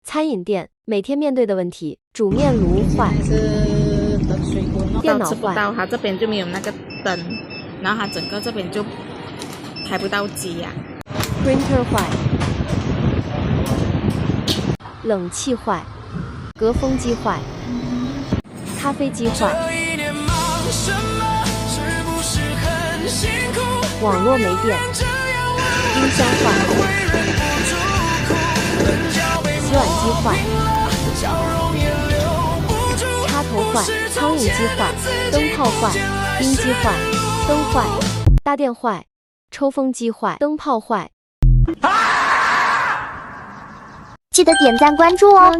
餐饮店每天面对的问题：煮面炉坏，电脑坏，吃不到，它这边就没有那个灯，然后它整个这边就开不到机呀、printer 坏，冷气坏，隔风机坏，咖啡机坏，网络没电，音箱坏，洗碗机坏，插头坏，苍蝇机坏，灯泡坏，冰机坏，灯坏，大电坏，抽风机坏，灯泡坏。记得点赞关注哦。